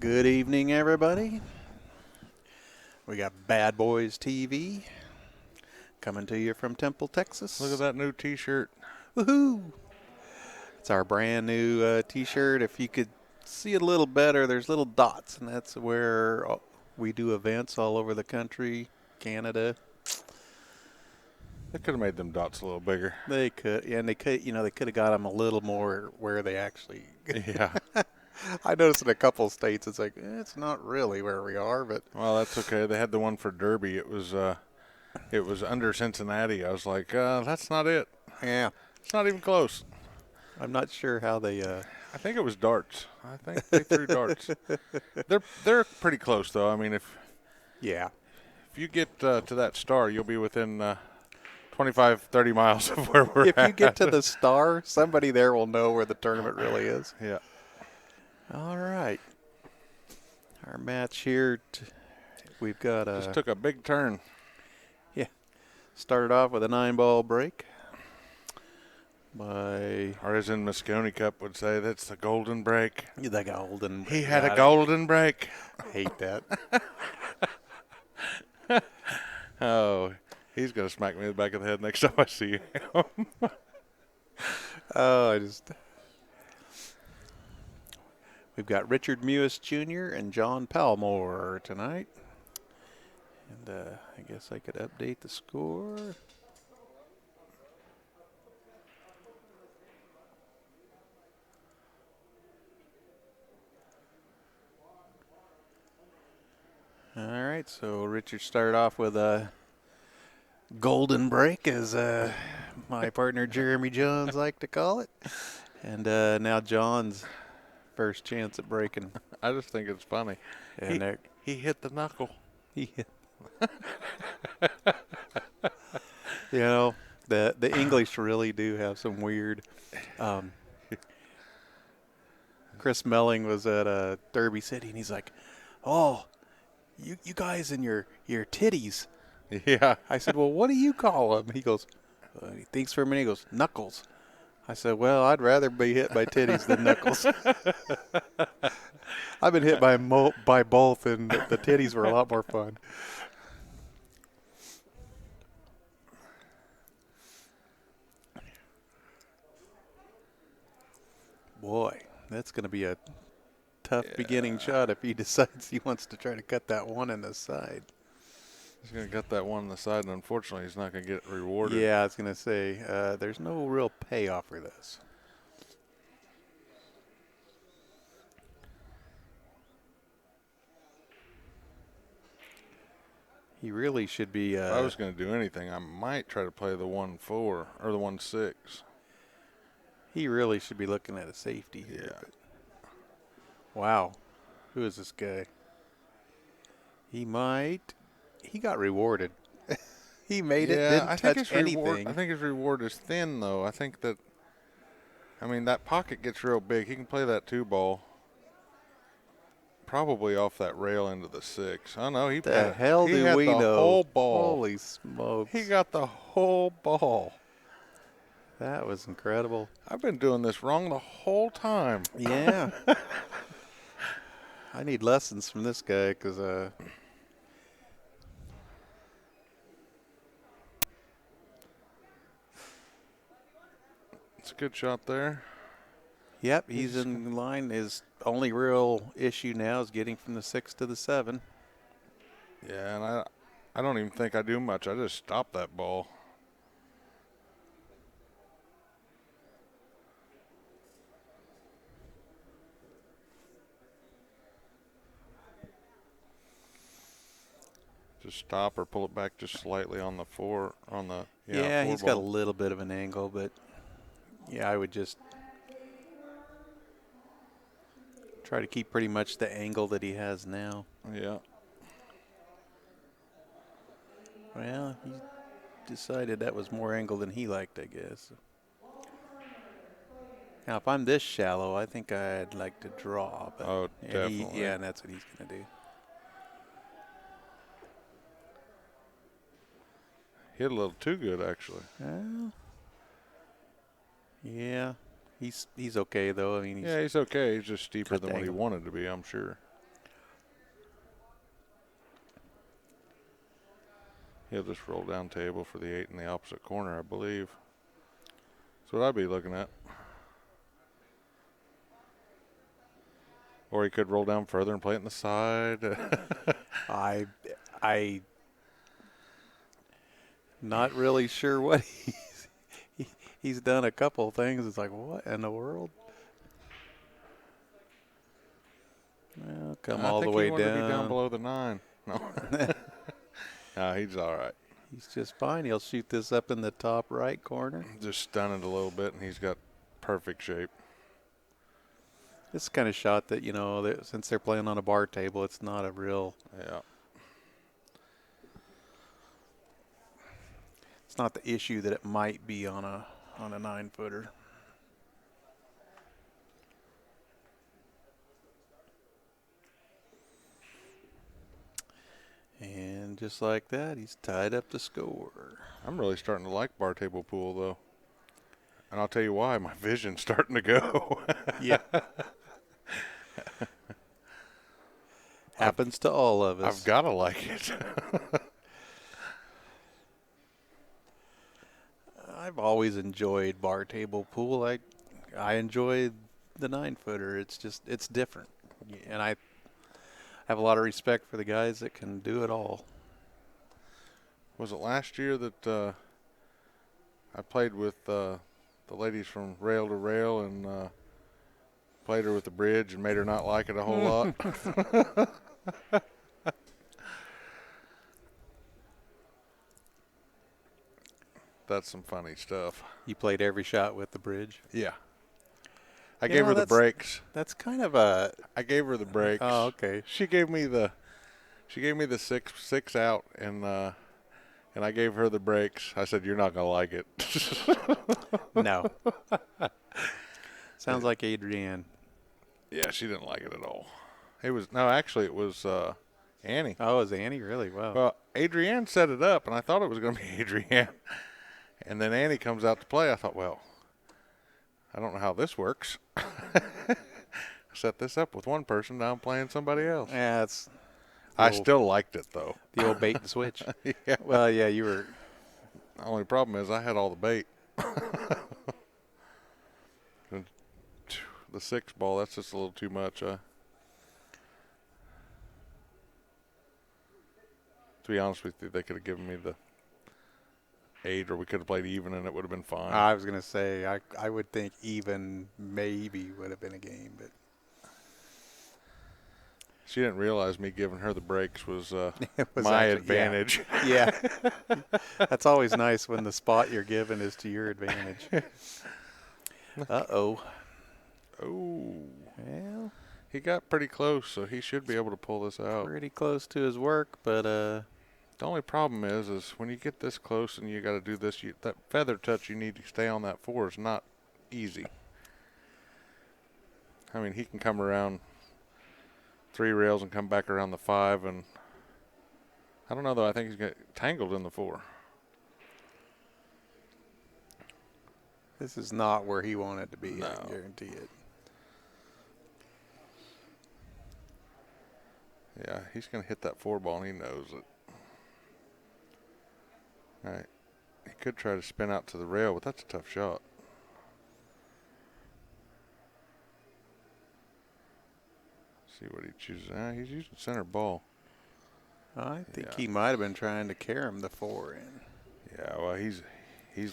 Good evening, everybody. We got Bad Boys TV coming to you from Temple, Texas. Look at that new T-shirt. Woohoo! It's our brand new T-shirt. If you could see it a little better, there's little dots, and that's where we do events all over the country, Canada. They could have made them dots a little bigger. They could, yeah, and they could, they could have got them a little more where they actually. Yeah. I noticed in a couple of states, it's like it's not really where we are, but Well, that's okay. They had the one for Derby. It was under Cincinnati. I was like, that's not it. yeah, It's not even close. I'm not sure how they. I think it was darts. I think they threw darts. They're pretty close though. I mean, if Yeah. you get to that star, you'll be within 25, 30 miles of where we're If at. you get to the star, somebody there will know where the tournament really is. Yeah. All right. Our match here, we've got Just took a big turn. started off with a 9-ball break by Or as in Moscone Cup would say, that's the golden break. the golden. He had a golden break. I hate that. Oh, he's going to smack me in the back of the head next time I see him. Oh, we've got Richard Mewis Jr. and John Palmore tonight. And I guess I could update the score. All right, so Richard started off with a golden break, as my partner Jeremy Jones like to call it. And now John's first chance at breaking. I just think it's funny. And He hit the knuckle. the English really do have some weird. Chris Melling was at Derby City, and he's like, "Oh, you guys and your titties." Yeah. I said, "Well, what do you call them?" He goes, he thinks for a minute. He goes, "Knuckles." I said, "Well, I'd rather be hit by titties than knuckles." I've been hit by both, and the titties were a lot more fun. Boy, that's going to be a tough beginning shot if he decides he wants to try to cut that one in the side. He's going to cut that one on the side, and unfortunately, he's not going to get rewarded. Yeah, I was going to say, there's no real payoff for this. He really should be. If I was going to do anything, I might try to play the 1-4 or the 1-6. He really should be looking at a safety here. Yeah. But wow. Who is this guy? He got rewarded. He made it, didn't touch anything. I think his reward is thin, though. I think that, that pocket gets real big. He can play that 2-ball. Probably off that rail into the 6. I know. He The had, hell he do had we the know? whole ball. Holy smokes. He got the whole ball. That was incredible. I've been doing this wrong the whole time. Yeah. I need lessons from this guy because It's a good shot there. yep, he's in line. His only real issue now is getting from the 6 to the 7. Yeah, and I don't even think I do much. I just stop that ball. Just stop or pull it back just slightly on the 4 on the Yeah, four he's got a ball. little bit of an angle, but yeah, I would just try to keep pretty much the angle that he has now. Yeah. Well, he decided that was more angle than he liked, I guess. Now, if I'm this shallow, I think I'd like to draw. But Oh, definitely. and that's what he's going to do. Hit a little too good, actually. Well, yeah, he's okay though. I mean, Yeah, he's okay. He's just steeper cut than the what he angle. wanted to be, I'm sure. He'll just roll down table for the 8 in the opposite corner, I believe. That's what I'd be looking at. Or he could roll down further and play it in the side. I not really sure what he's done a couple of things. It's like, what in the world? Well, come all the way I think he wanted to be down down. below the 9. No. No, he's all right. He's just fine. He'll shoot this up in the top right corner. Just stun it a little bit, and he's got perfect shape. This kind of shot that, since they're playing on a bar table, it's not a real. Yeah. It's not the issue that it might be on a 9-footer. And just like that, he's tied up the score. I'm really starting to like bar table pool, though. And I'll tell you why. My vision's starting to go. Yeah. Happens to all of us. I've got to like it. I've always enjoyed bar table pool. I enjoy the 9-footer. It's different. And I have a lot of respect for the guys that can do it all. Was it last year that I played with the ladies from Rail to Rail and played her with the bridge and made her not like it a whole lot? That's some funny stuff. You played every shot with the bridge? Yeah. I gave her the breaks. That's kind of a. I gave her the breaks. Oh, okay. She gave me the 6 out, and I gave her the breaks. I said, "You're not gonna like it." No. Sounds like Adrienne. Yeah, she didn't like it at all. It was Annie. Oh, is Annie really? Wow. Well, Adrienne set it up, and I thought it was going to be Adrienne. And then Annie comes out to play. I thought, well, I don't know how this works. I set this up with one person, now I'm playing somebody else. Yeah, I still liked it, though. The old bait and switch. Yeah. Well, yeah, you were. The only problem is I had all the bait. The 6 ball, that's just a little too much. To be honest with you, they could have given me the 8, or we could have played even, and it would have been fine. I was going to say, I would think even maybe would have been a game, but. She didn't realize me giving her the breaks was, was my actually, advantage. Yeah. That's always nice when the spot you're given is to your advantage. Uh-oh. Oh. Well, He got pretty close, so he should be able to pull this out. pretty close to his work, but The only problem is when you get this close and you got to do this, that feather touch you need to stay on that 4 is not easy. I mean, he can come around 3 rails and come back around the 5, and I don't know, though. I think he's got tangled in the 4. this is not where he wanted to be, No. I can guarantee it. Yeah, he's going to hit that 4 ball, and he knows it. All right. He could try to spin out to the rail, but that's a tough shot. See what he chooses. He's using center ball. I think Yeah. he might have been trying to carom the 4 in. Yeah, well, he's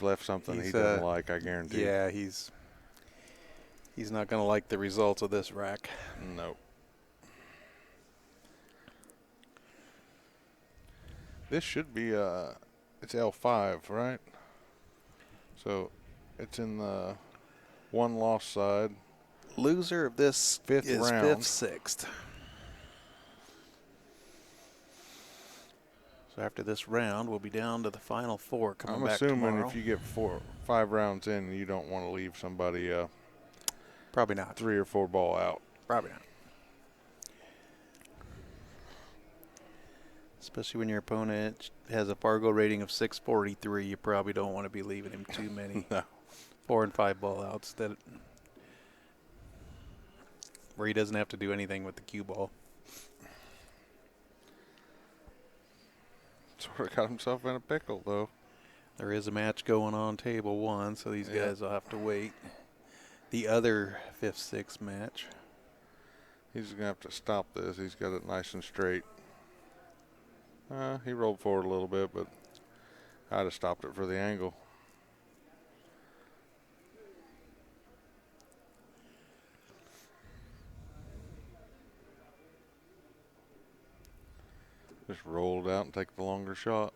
left something he He's, doesn't like, I guarantee. Yeah, he's not going to like the results of this rack. Nope. This should be it's L5, right? So it's in the 1 loss side. Loser of this Fifth is round. 5th, 6th. So after this round, we'll be down to the final 4 coming I'm back assuming tomorrow. if you get 5 rounds in, you don't want to leave somebody Probably not. 3 or 4 ball out. Probably not. Especially when your opponent has a Fargo rating of 643, you probably don't want to be leaving him too many No. 4 and 5 ball outs where he doesn't have to do anything with the cue ball. So would have got himself in a pickle, though. There is a match going on table 1, so these Yeah. guys will have to wait. The other 5th-6th match. He's going to have to stop this. He's got it nice and straight. He rolled forward a little bit, but I'd have stopped it for the angle. Just roll it out and take the longer shot.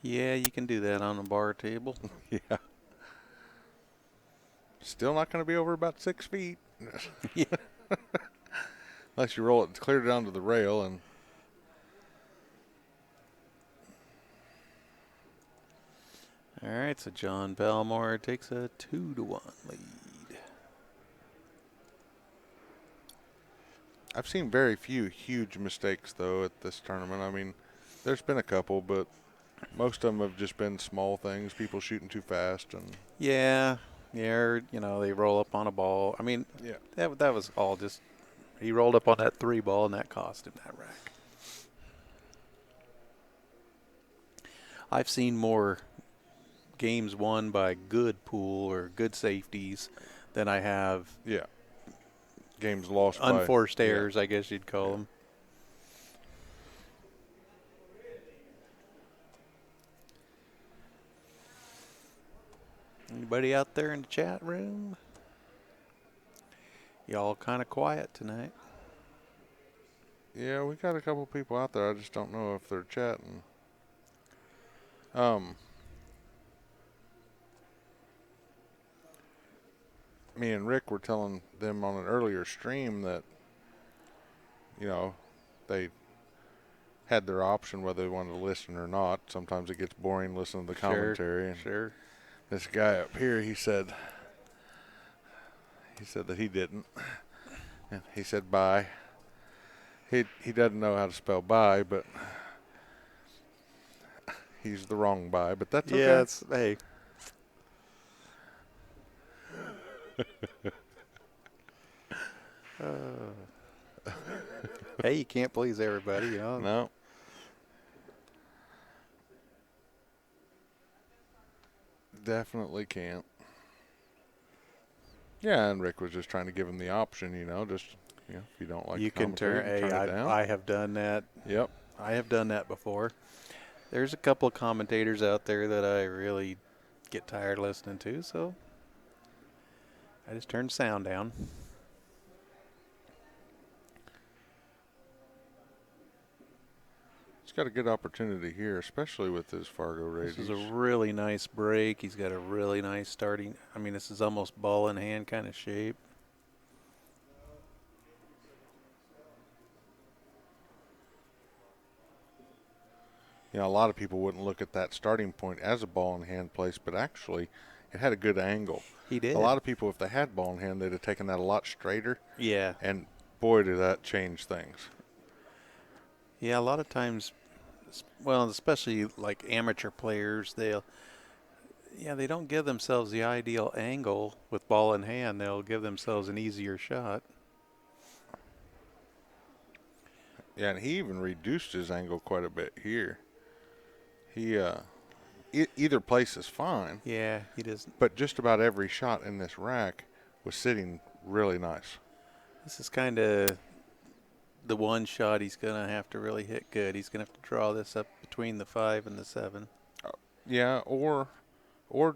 Yeah, you can do that on a bar table. Yeah. Still not going to be over about 6 feet. Yeah. Unless you roll it clear down to the rail. And All right, so John Palmore takes a 2-1 lead. I've seen very few huge mistakes, though, at this tournament. I mean, there's been a couple, but most of them have just been small things, people shooting too fast. And Yeah, or, they roll up on a ball. I mean, yeah, that was all just, he rolled up on that 3 ball, and that cost him that rack. I've seen more games won by good pool or good safeties than I have yeah. Games lost unforced by errors, I guess you'd call them. Anybody out there in the chat room? Y'all kind of quiet tonight. Yeah, we got a couple people out there. I just don't know if they're chatting. Me and Rick were telling them on an earlier stream that, they had their option whether they wanted to listen or not. Sometimes it gets boring listening to the commentary. Sure. This guy up here, he said that he didn't. And he said bye. He doesn't know how to spell bye, but he's the wrong bye. But that's okay. Yeah, hey. Hey, you can't please everybody, No. Definitely can't. Yeah, and Rick was just trying to give him the option, if you don't like You the can turn. commentary, Hey, turn it down. I have done that. Yep. I have done that before. There's a couple of commentators out there that I really get tired listening to, so I just turn the sound down. He's got a good opportunity here, especially with his Fargo ratings. This is a really nice break. He's got a really nice starting. I mean, this is almost ball in hand kind of shape. A lot of people wouldn't look at that starting point as a ball in hand place, but actually it had a good angle. He did. A lot of people, if they had ball in hand, they'd have taken that a lot straighter. Yeah. And boy, did that change things. Yeah, a lot of times, well, especially like amateur players, they don't give themselves the ideal angle with ball in hand. They'll give themselves an easier shot. Yeah, and he even reduced his angle quite a bit here. He either place is fine. Yeah, he doesn't. But just about every shot in this rack was sitting really nice. This is kind of the one shot he's going to have to really hit good. He's going to have to draw this up between the 5 and the 7. Yeah, or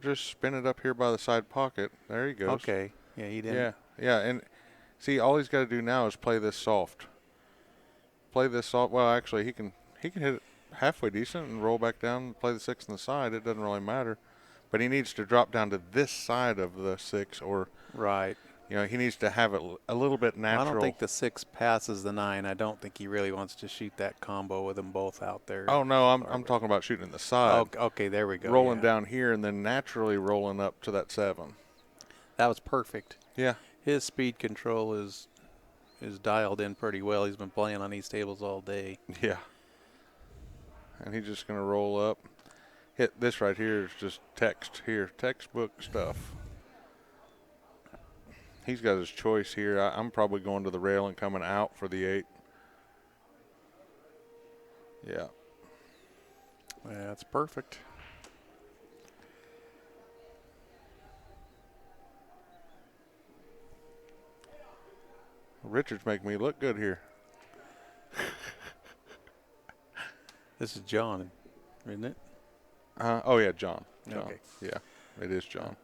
just spin it up here by the side pocket. There he goes. Okay. Yeah, he didn't. Yeah, and see, all he's got to do now is play this soft. Well, actually, he can hit it halfway decent and roll back down and play the 6 on the side. It doesn't really matter. But he needs to drop down to this side of the 6 or Right. he needs to have it a little bit natural. I don't think the 6 passes the 9. I don't think he really wants to shoot that combo with them both out there. Oh, no, I'm talking about shooting the side. Oh, okay, there we go. Rolling down here and then naturally rolling up to that 7. That was perfect. Yeah. His speed control is dialed in pretty well. He's been playing on these tables all day. Yeah. And he's just going to roll up. Hit this right here is just textbook stuff. He's got his choice here. I'm probably going to the rail and coming out for the 8. Yeah. That's perfect. Richards make me look good here. This is John, isn't it? Oh, yeah, John. Okay. Yeah, it is John.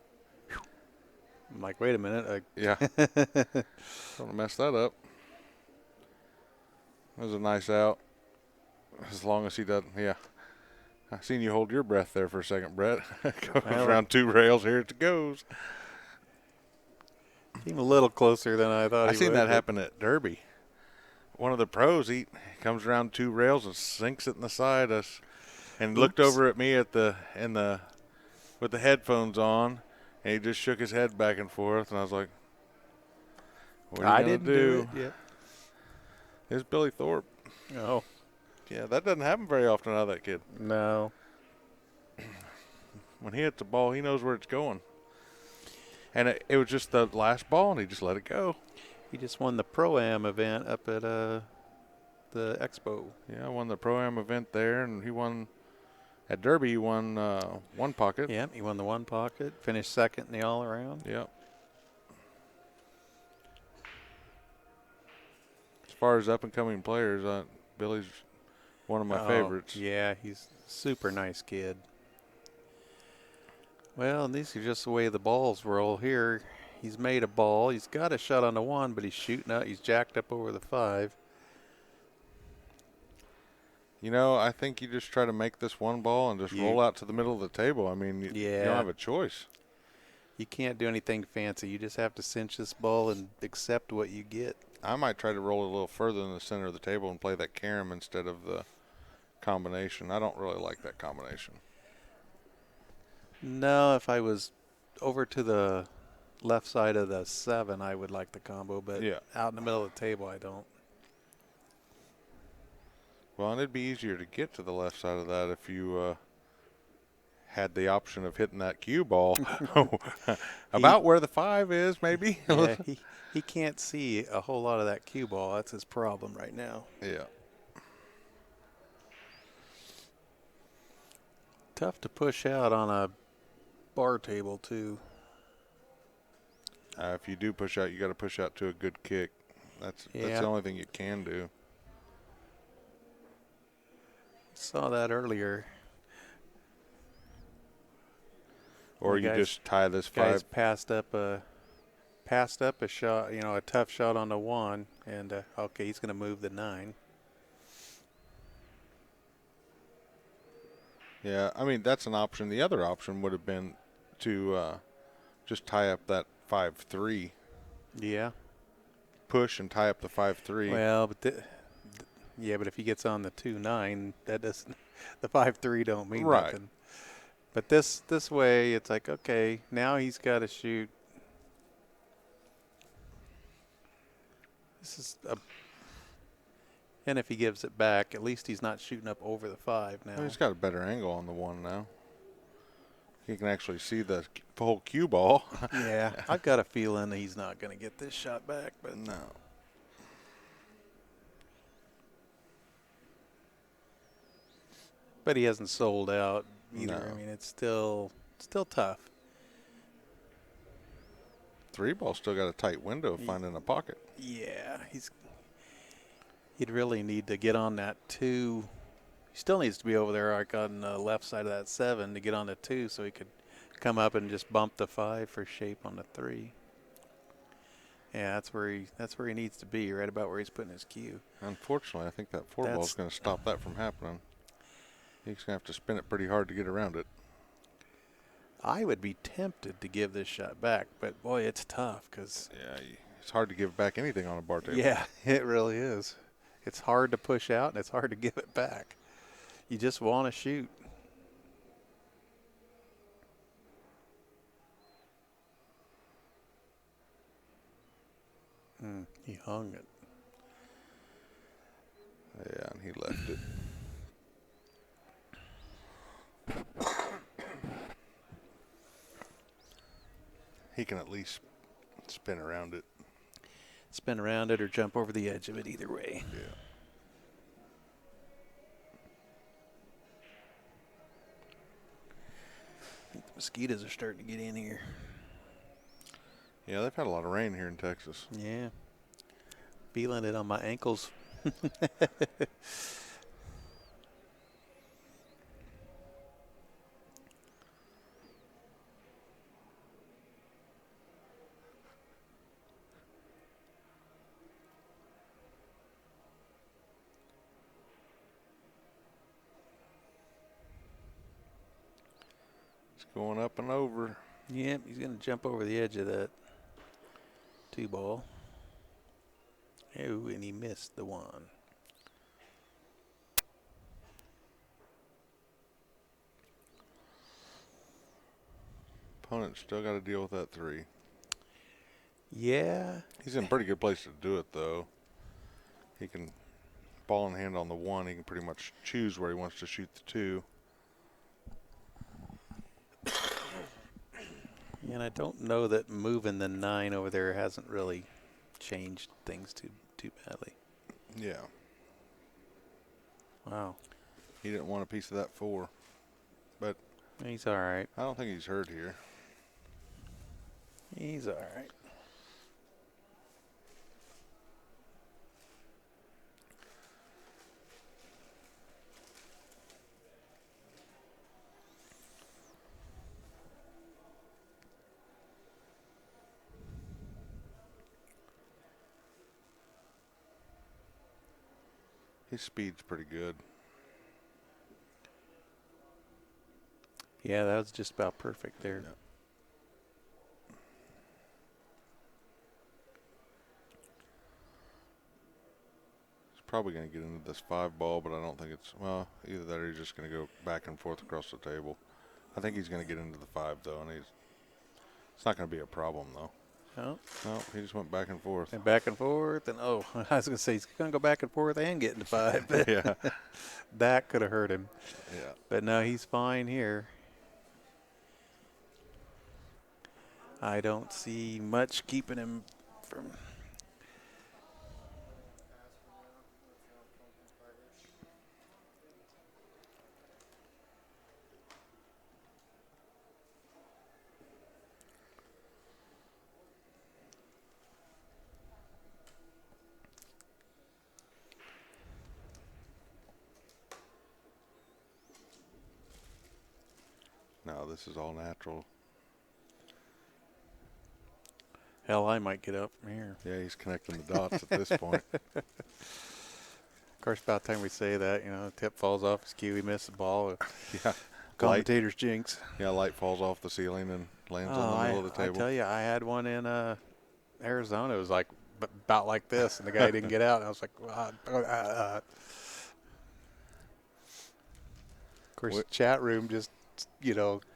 I'm like, wait a minute. Yeah. Don't want to mess that up. That was a nice out. As long as he doesn't, yeah. I seen you hold your breath there for a second, Brett. Goes around 2 rails. Here it goes. Came a little closer than I thought I he seen would. that happen at Derby. One of the pros, he comes around 2 rails and sinks it in the side us, and looked over at me with the headphones on, and he just shook his head back and forth, and I was like, "What are you gonna do?" it yet. It's Billy Thorpe. Oh, Yeah, that doesn't happen very often out of that kid. no. When he hits the ball, he knows where it's going. And it was just the last ball, and he just let it go. He just won the Pro-Am event up at the Expo. Yeah, won the Pro-Am event there, and he won at Derby. He won one pocket. Yeah, he won the one pocket, finished second in the all-around. Yep. As far as up-and-coming players, Billy's one of my favorites. Yeah, he's a super nice kid. Well, and these are just the way the balls roll here. He's made a ball. He's got a shot on the 1, but he's shooting out. He's jacked up over the 5. You know, I think you just try to make this one ball and just roll out to the middle of the table. I mean, you don't have a choice. You can't do anything fancy. You just have to cinch this ball and accept what you get. I might try to roll it a little further in the center of the table and play that carom instead of the combination. I don't really like that combination. No, if I was over to the left side of the 7, I would like the combo, but out in the middle of the table, I don't. Well, and it'd be easier to get to the left side of that if you had the option of hitting that cue ball about where the 5 is, maybe. Yeah, he can't see a whole lot of that cue ball. That's his problem right now. Yeah. Tough to push out on a bar table, too. If you do push out, you got to push out to a good kick. That's the only thing you can do. Saw that earlier. Or you just tie this 5. Guys passed up a shot, a tough shot on the 1, and okay, he's going to move the 9. Yeah, I mean, that's an option. The other option would have been to just tie up that 5-3. Yeah. Push and tie up the 5-3. Well, but but if he gets on the 2-9, that doesn't. The 5-3 don't mean nothing. But this way, it's like, okay, now he's got to shoot. And if he gives it back, at least he's not shooting up over the 5 now. Well, he's got a better angle on the 1 now. He can actually see the whole cue ball. Yeah, I've got a feeling he's not going to get this shot back, but no. But he hasn't sold out either. No. I mean, it's still tough. 3 ball still got a tight window of finding a pocket. Yeah, he'd really need to get on that 2. He still needs to be over there, like on the left side of that 7, to get on the 2, so he could come up and just bump the 5 for shape on the 3. Yeah, that's where he needs to be, right about where he's putting his cue. Unfortunately, I think that 4 ball is going to stop that from happening. He's going to have to spin it pretty hard to get around it. I would be tempted to give this shot back, but boy, it's tough because it's hard to give back anything on a bar table. Yeah, it really is. It's hard to push out and it's hard to give it back. You just want to shoot. He hung it. Yeah, and he left it. He can at least spin around it. Spin around it or jump over the edge of it, either way. Yeah. Mosquitoes are starting to get in here. Yeah, they've had a lot of rain here in Texas. Yeah. Feeling it on my ankles. It's going up and over. Yep, he's going to jump over the edge of that 2-ball. Oh, and he missed the 1. Opponent still got to deal with that 3. Yeah. He's in a pretty good place to do it, though. He can ball in hand on the 1. He can pretty much choose where he wants to shoot the 2. And I don't know that moving the 9 over there hasn't really changed things too badly. Yeah. Wow. He didn't want a piece of that 4. But He's all right. I don't think he's hurt here. He's all right. His speed's pretty good. Yeah, that was just about perfect there. Yeah. He's probably going to get into this 5-ball, but I don't think it's, well, either that or he's just going to go back and forth across the table. I think he's going to get into the 5, though, and it's not going to be a problem, though. Oh. No, he just went back and forth. And back and forth. And, oh, I was going to say he's going to go back and forth and get into 5. But Yeah. that could have hurt him. Yeah. But no, he's fine here. I don't see much keeping him from. No, this is all natural. Hell, I might get up from here. Yeah, he's connecting the dots at this point. Of course, about the time we say that, the tip falls off his cue, he missed the ball. Yeah. Commentator's jinx. Yeah, light falls off the ceiling and lands in the middle of the table. I tell you, I had one in Arizona. It was like about like this, and the guy didn't get out. And I was like, Of course, the chat room just,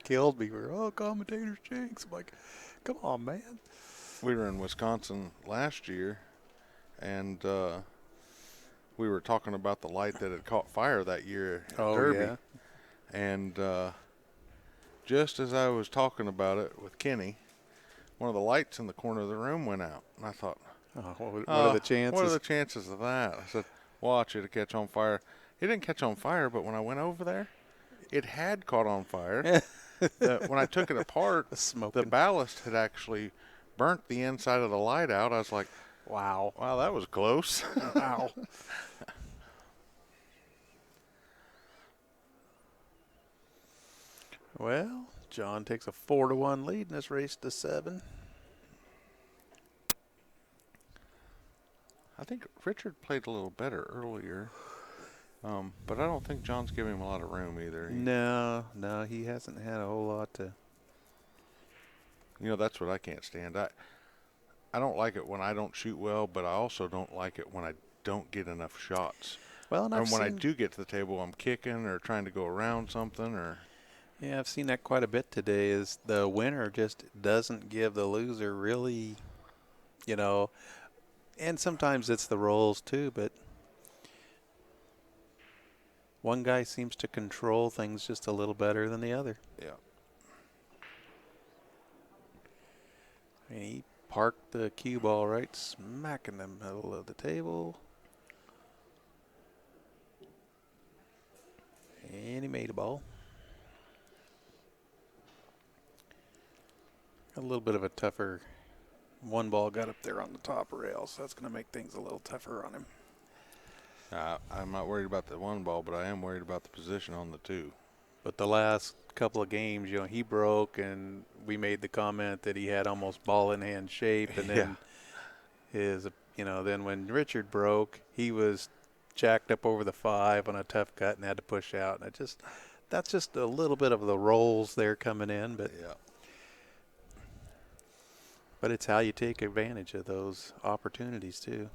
killed me. We're, commentator's jinx. I'm like, come on, man. We were in Wisconsin last year, and we were talking about the light that had caught fire that year at Derby. Yeah. And just as I was talking about it with Kenny, one of the lights in the corner of the room went out. And I thought, what are the chances? What are the chances of that? I said, watch it catch on fire. It didn't catch on fire, but when I went over there, it had caught on fire. When I took it apart, the ballast had actually burnt the inside of the light out. I was like, wow, that was close. Wow. Well, John takes a 4-1 lead in this race to 7. I think Richard played a little better earlier, but I don't think John's giving him a lot of room either. No, he hasn't had a whole lot to. That's what I can't stand. I don't like it when I don't shoot well, but I also don't like it when I don't get enough shots. Well, and when I do get to the table, I'm kicking or trying to go around something or. Yeah, I've seen that quite a bit today. Is the winner just doesn't give the loser really, and sometimes it's the rolls too, but one guy seems to control things just a little better than the other. Yeah. And he parked the cue ball right smack in the middle of the table. And he made a ball. A little bit of a tougher one ball got up there on the top rail, so that's going to make things a little tougher on him. I'm not worried about the one ball, but I am worried about the position on the two. But the last couple of games, he broke, and we made the comment that he had almost ball in hand shape, and then then when Richard broke, he was jacked up over the 5 on a tough cut and had to push out, and that's just a little bit of the rolls there coming in, but Yeah. But it's how you take advantage of those opportunities too.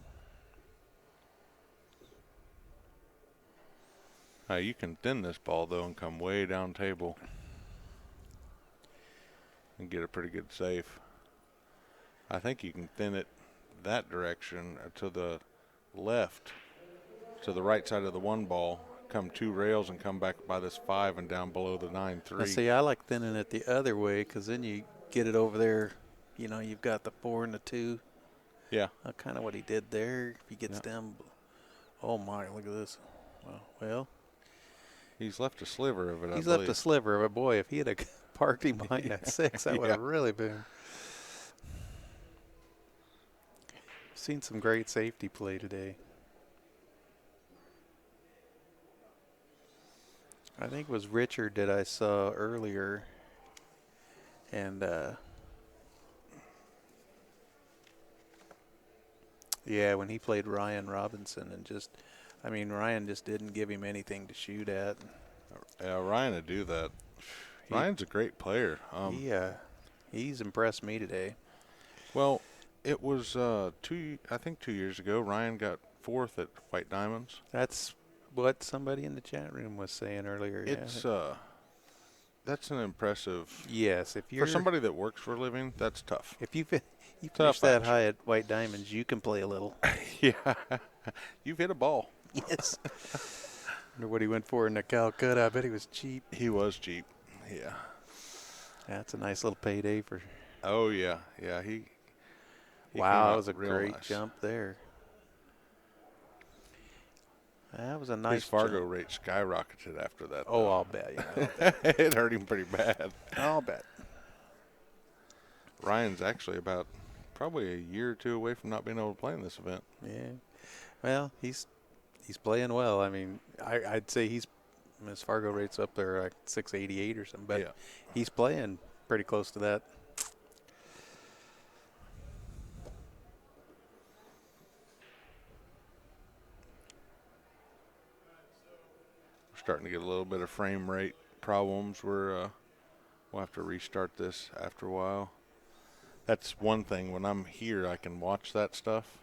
You can thin this ball though and come way down table and get a pretty good safe. I think you can thin it that direction to the left, to the right side of the one ball, come 2 rails and come back by this 5 and down below the 9-3. Now see, I like thinning it the other way because then you get it over there. You've got the 4 and the 2. Yeah. Kind of what he did there. If he gets down, oh my, look at this. Well. He's left a sliver of it, He's left a sliver of it. Boy, if he had parked him behind that 6, that would have really been. Seen some great safety play today. I think it was Richard that I saw earlier. And, when he played Ryan Robinson and Ryan just didn't give him anything to shoot at. Yeah, Ryan would do that. Ryan's a great player. He's impressed me today. Well, it was 2 years ago. Ryan got 4th at White Diamonds. That's what somebody in the chat room was saying earlier. It's that's an impressive. Yes, if you're for somebody that works for a living, that's tough. If you finish that high at White Diamonds, you can play a little. Yeah, you've hit a ball. Yes. Wonder what he went for in the Calcutta. I bet he was cheap. He was cheap. Yeah. That's a nice little payday for. Oh yeah, yeah. He wow, that was a great nice jump there. That was a nice. His Fargo jump. rate skyrocketed after that. Oh, I'll bet. Yeah. It hurt him pretty bad. I'll bet. Ryan's actually about probably a year or 2 away from not being able to play in this event. Yeah. Well, he's playing well. I mean, I'd say his Fargo rate's up there like 688 or something, but he's playing pretty close to that. We're starting to get a little bit of frame rate problems. We'll have to restart this after a while. That's one thing. When I'm here, I can watch that stuff,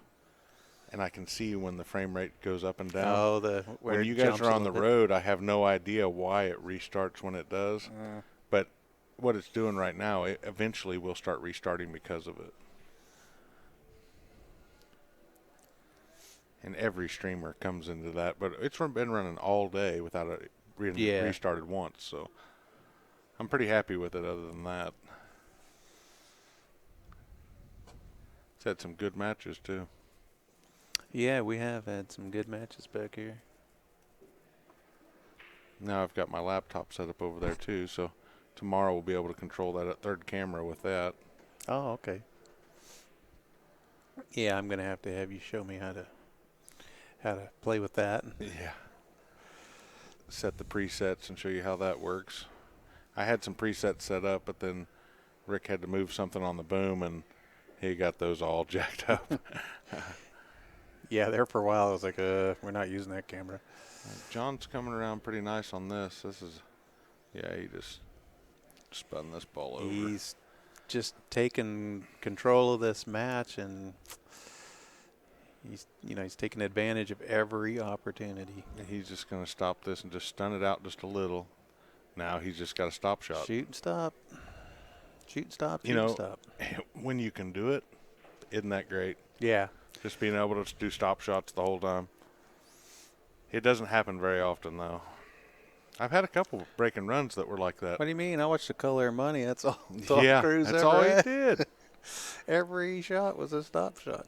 and I can see when the frame rate goes up and down. Oh, when you guys are on the road, I have no idea why it restarts when it does. But what it's doing right now, it eventually will start restarting because of it. And every streamer comes into that. But it's been running all day without it restarted once. So I'm pretty happy with it other than that. It's had some good matches, too. Yeah, we have had some good matches back here. Now I've got my laptop set up over there, too. So tomorrow we'll be able to control that 3rd camera with that. Oh, okay. Yeah, I'm going to have you show me how to play with that. Yeah. Set the presets and show you how that works. I had some presets set up, but then Rick had to move something on the boom, and he got those all jacked up. Yeah, there for a while I was like, we're not using that camera. John's coming around pretty nice on this. He just spun this ball over. He's just taking control of this match, and he's taking advantage of every opportunity. He's just going to stop this and just stun it out just a little. Now he's just got a stop shot. Shoot and stop. Shoot and stop. Shoot and stop. When you can do it, isn't that great? Yeah. Just being able to do stop shots the whole time. It doesn't happen very often, though. I've had a couple breaking runs that were like that. What do you mean? I watched The Color of Money. That's all. Yeah, Cruz that's ever all had. he did. Every shot was a stop shot.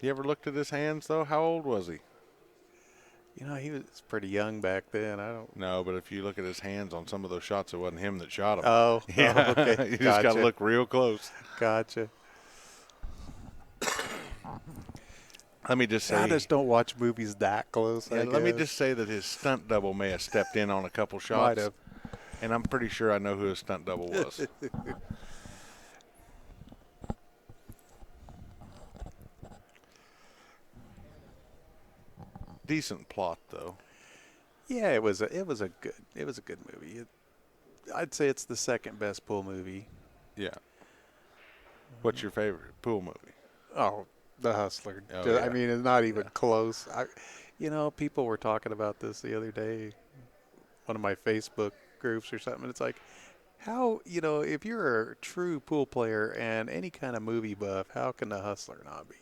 You ever looked at his hands, though? How old was he? You know, he was pretty young back then. I don't. No, but if you look at his hands on some of those shots, it wasn't him that shot them. Oh, Yeah, okay. you just got to Gotcha. look real close. Gotcha. Let me just I say, just don't watch movies that close. I let me guess. just say that his stunt double may have stepped in on a couple Might shots, have. and I'm pretty sure I know who his stunt double was. Decent plot though. Yeah, it was a good movie. I'd say it's the second best pool movie. Yeah. What's your favorite pool movie? Oh, The Hustler. Oh, I yeah. mean, it's not even Yeah. close. People were talking about this the other day, one of my Facebook groups or something. It's like, how, if you're a true pool player and any kind of movie buff, how can The Hustler not be?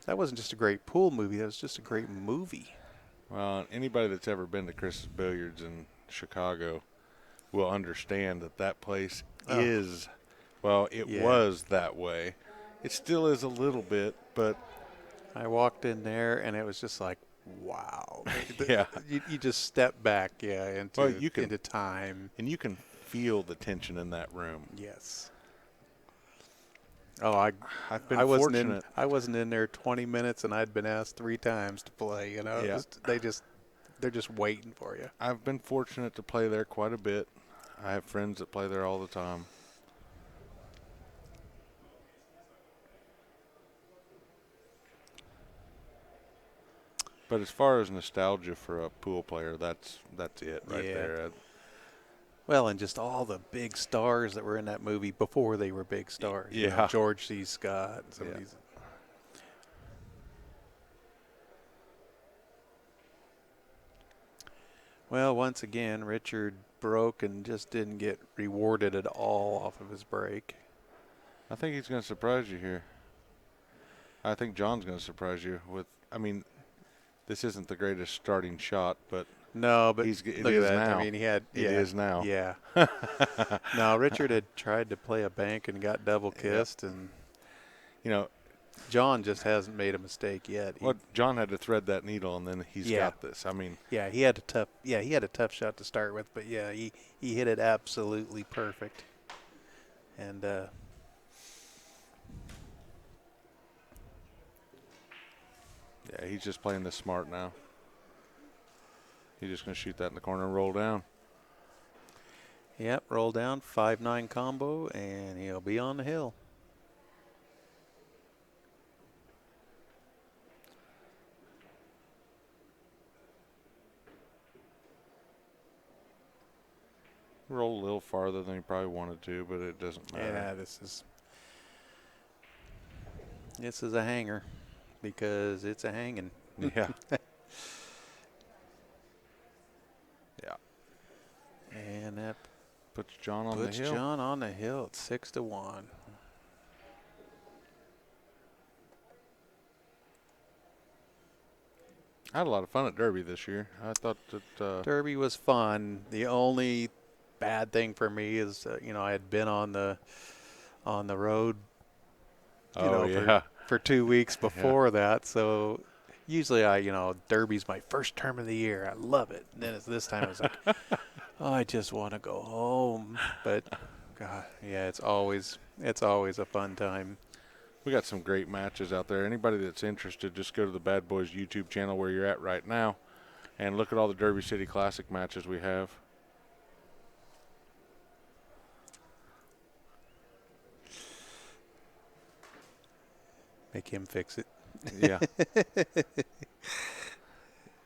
That wasn't just a great pool movie. That was just a great movie. Well, anybody that's ever been to Chris's Billiards in Chicago will understand that place Oh, is, well, it yeah. was that way. It still is a little bit, but I walked in there and it was just like, wow. yeah. You just step back, Well, you can, into time. and you can feel the tension in that room. Yes. Oh, I've been I fortunate. I wasn't in there 20 minutes, and I'd been asked 3 times to play. Yeah. They're just waiting for you. I've been fortunate to play there quite a bit. I have friends that play there all the time. But as far as nostalgia for a pool player, that's it right Yeah. there. Well, and just all the big stars that were in that movie before they were big stars. Yeah. George C. Scott. Some of Yeah. these. Well, once again, Richard broke and just didn't get rewarded at all off of his break. I think he's going to surprise you here. I think John's going to surprise you with. I mean, this isn't the greatest starting shot, but No, but it look is at that. now. I mean, he had. It is now. Yeah. No, Richard had tried to play a bank and got double kissed, and John just hasn't made a mistake yet. Well, John had to thread that needle, and then he's Yeah. got this. I mean, He had a tough shot to start with, but he hit it absolutely perfect. And yeah, he's just playing this smart now. He's just going to shoot that in the corner and roll down. yep, roll down 5-9 combo, and he'll be on the hill. Roll a little farther than he probably wanted to, but it doesn't matter. Yeah, this is a hanger because it's a hanging. Yeah. Yeah. And that Puts John on the puts hill. John on the hill at 6-1. I had a lot of fun at Derby this year. I thought that Derby was fun. The only bad thing for me is, I had been on the road, for 2 weeks before that. So usually Derby's my first term of the year. I love it. And then this time I was like, oh, I just want to go home. But God, yeah, it's always a fun time. we got some great matches out there. Anybody that's interested, just go to the Bad Boys YouTube channel where you're at right now and look at all the Derby City Classic matches we have. Make him fix it. Yeah.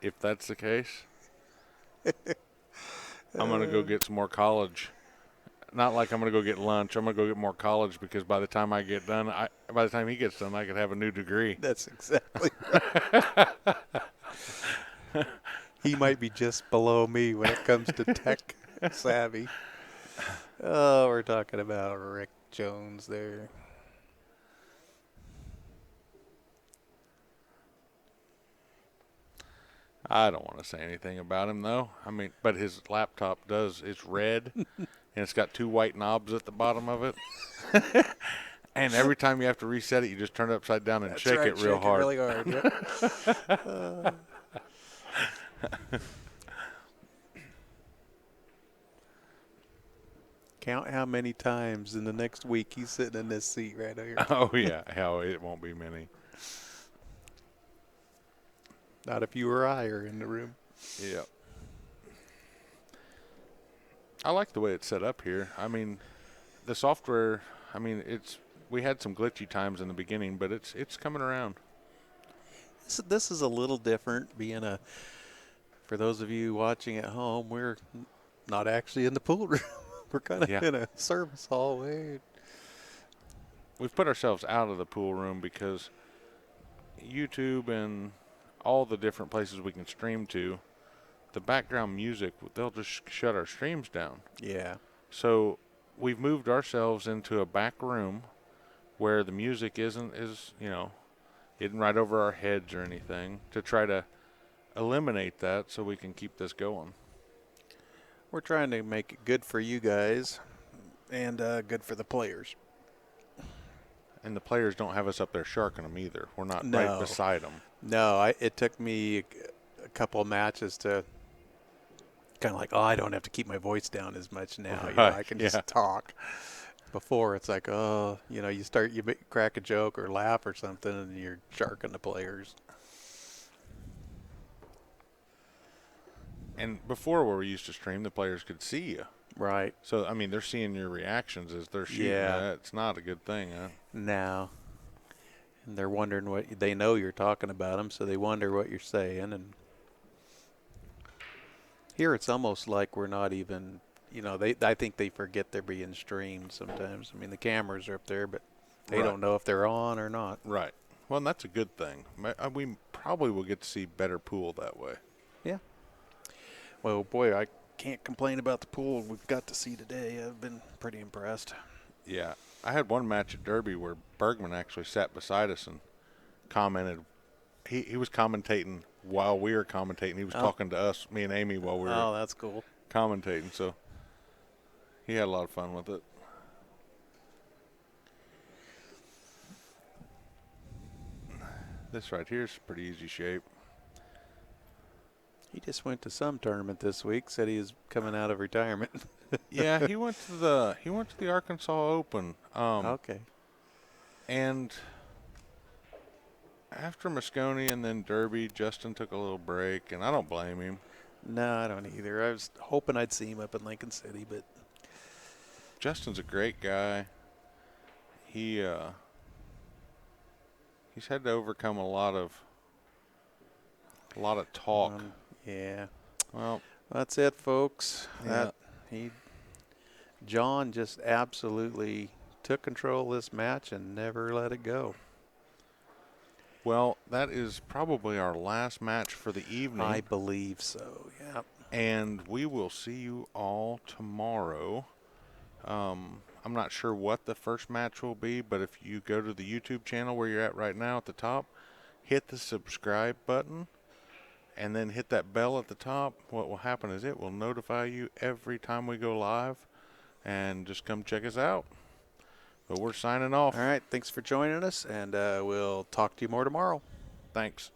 If that's the case, I'm going to go get some more college. Not like I'm going to go get lunch. I'm going to go get more college because by the time I get done, by the time he gets done, I could have a new degree. That's exactly right. He might be just below me when it comes to tech savvy. Oh, we're talking about Rick Jones there. I don't want to say anything about him, though. I mean, but his laptop it's red, and it's got 2 white knobs at the bottom of it. And every time you have to reset it, you just turn it upside down and That's shake right, it real hard. It really hard. Yep. Count how many times in the next week he's sitting in this seat right here. Oh, yeah. Hell, it won't be many. Not if you or I are in the room. Yeah. I like the way it's set up here. I mean, the software, I mean, we had some glitchy times in the beginning, but it's coming around. This is a little different for those of you watching at home, we're not actually in the pool room. We're kind of Yeah. in a service hallway. We've put ourselves out of the pool room because YouTube and all the different places we can stream to, the background music, they'll just shut our streams down. Yeah. So we've moved ourselves into a back room where the music isn't right over our heads or anything, to try to eliminate that so we can keep this going. We're trying to make it good for you guys and good for the players. And the players don't have us up there sharking them either. We're not No. right beside them. No, it took me a couple of matches to kind of like, I don't have to keep my voice down as much now. I can just talk. Before, it's like, you crack a joke or laugh or something, and you're sharking the players. And before, where we used to stream, the players could see you. Right. So, I mean, they're seeing your reactions as they're shooting. Yeah. It's not a good thing, huh? No. And they're wondering they know you're talking about them, so they wonder what you're saying. And here it's almost like we're not even, I think they forget they're being streamed sometimes. I mean, the cameras are up there, but they don't know if they're on or not. Right. Well, and that's a good thing. We probably will get to see better pool that way. Yeah. Well, boy, I can't complain about the pool we've got to see today. I've been pretty impressed. Yeah. I had one match at Derby where Bergman actually sat beside us and commented. He was commentating while we were commentating. He was talking to us, me and Amy, while we were that's cool. commentating. So he had a lot of fun with it. This right here is pretty easy shape. He just went to some tournament this week. Said he was coming out of retirement. Yeah, he went to the Arkansas Open. Okay. And after Moscone and then Derby, Justin took a little break, and I don't blame him. No, I don't either. I was hoping I'd see him up in Lincoln City, but Justin's a great guy. He's had to overcome a lot of talk. Yeah. Well, that's it, folks. Yeah. John just absolutely took control of this match and never let it go. Well, that is probably our last match for the evening. I believe so, yeah. And we will see you all tomorrow. I'm not sure what the first match will be, but if you go to the YouTube channel where you're at right now at the top, hit the subscribe button, and then hit that bell at the top. What will happen is it will notify you every time we go live, and just come check us out. But we're signing off. All right, thanks for joining us, and we'll talk to you more tomorrow. Thanks.